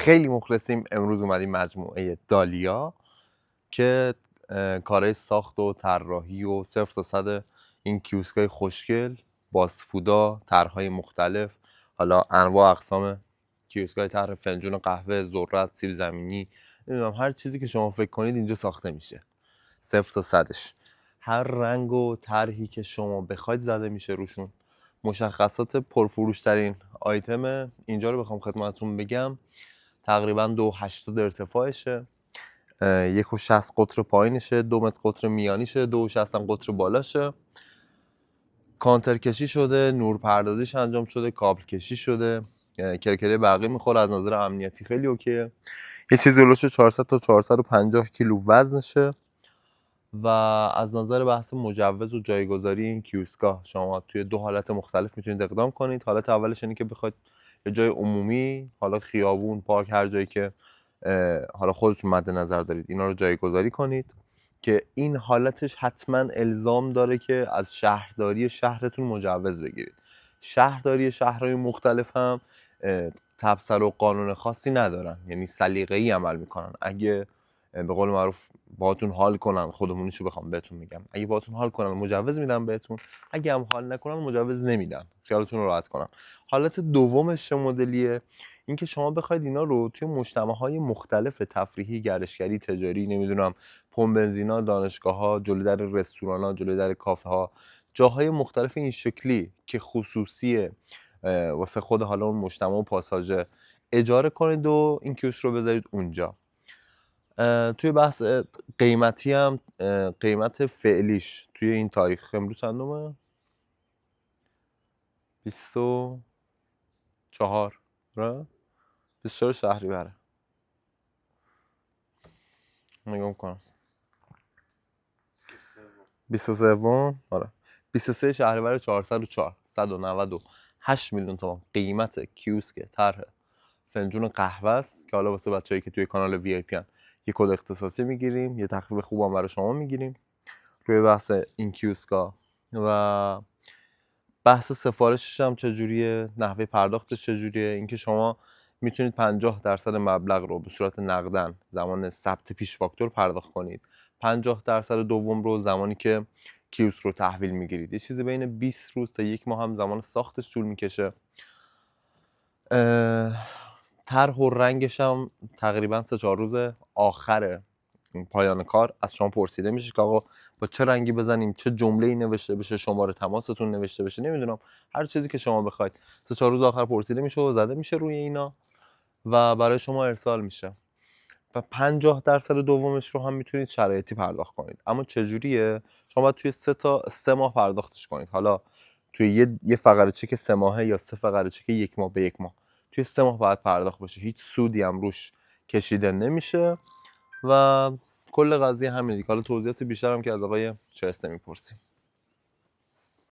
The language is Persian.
خیلی مخلصیم. امروز اومدیم مجموعه دالیا که کارهای ساخت و طراحی و 0 تا 100 این کیوسکای خوشگل، بازفودا، طرحهای مختلف، حالا انواع اقسام کیوسکای طرح فنجون قهوه، ذرت، سیب زمینی، نمیدونم هر چیزی که شما فکر کنید اینجا ساخته میشه. 0 تا 100ش هر رنگ و طرحی که شما بخواید زده میشه روشون. مشخصات پرفروش ترین آیتم اینجا رو بخوام خدمتتون بگم تقریبا 2.80 ارتفاعشه، 1.60 قطر پایینشه، 2 متر قطر میانیشه، 2.60 هم قطر بالاشه. کانتر کشی شده، نور پردازیش انجام شده، کابل کشی شده، کرکره برقی میخوره. از نظر امنیتی خیلی اوکیه. یه چیزی هلوش 400 تا 450 کیلو وزنشه و از نظر بحث مجوز و جایگذاری این کیوسکا شما توی 2 حالت مختلف میتونید اقدام کنید. حالت اولش اینه که بخواید یه جای عمومی، حالا خیابون، پارک، هر جایی که حالا خودتون مد نظر دارید اینا رو جایگذاری کنید که این حالتش حتما الزام داره که از شهرداری شهرتون مجوز بگیرید. شهرداری شهرهای مختلف هم تبصره و قانون خاصی ندارن، یعنی سلیقه‌ای عمل میکنن. اگه به قول معروف باهاتون حال کنن، خودمونیشو بخوام بهتون میگم، اگه باهاتون حال کنن مجوز میدن بهتون، اگه هم حال نکنن مجوز نمیدن. خیالتون رو راحت کنم. حالت دومش چه مدلیه؟ اینکه شما بخواید اینا رو توی مجتمع‌های مختلف تفریحی، گردشگری، تجاری، نمیدونم پمپ بنزینا، دانشگاه‌ها، جلوی در رستوران‌ها، جلوی در کافه‌ها، جاهای مختلف این شکلی که خصوصیه واسه خود حالا اون مجتمع و پاساژ اجاره کنید و این کیوسک رو بذارید اونجا. توی بحث قیمتی هم قیمت فعلیش توی این تاریخ امروز چندمه؟ 24 را 24 شهریوره. نگاه کنم 23 آره 23 شهریور 404 198 میلیون تومان قیمت کیوسک طرح فنجون قهوه است که حالا واسه بچه‌ای که توی کانال وی آی پی ان یه کد اختصاصی میگیریم، یه تخفیف خوبم برای شما میگیریم روی بحث این کیوسکا. و بحث سفارشش هم چجوریه، نحوه پرداختش چجوریه، اینکه شما میتونید 50% مبلغ رو به صورت نقدن زمان ثبت پیش فاکتور پرداخت کنید، 50% دوم رو زمانی که کیوسک رو تحویل میگیرید. یه چیزی بین 20 روز تا 1 ماه هم زمان ساختش طول میکشه. طرح و رنگش هم تقریبا 3-4 روز آخر پایان کار از شما پرسیده میشه که آقا با چه رنگی بزنیم، چه جمله‌ای نوشته بشه، شماره تماستون نوشته بشه، نمیدونم هر چیزی که شما بخواید. 3-4 روز آخر پرسیده میشه و زده میشه روی اینا و برای شما ارسال میشه. و 50% دومش رو هم میتونید شرایطی پرداخت کنید. اما چجوریه؟ شما باید توی 3 ماه پرداختش کنید. حالا توی یه فقره چک 3 ماهه یا 3 فقره چک 1 ماه به 1 ماه، توی 3 ماه باید پرداخت بشه. هیچ سودی هم روش کشیده نمیشه و کل قضیه همینه. حالا توضیحات بیشتر هم که از آقای شایسته میپرسیم.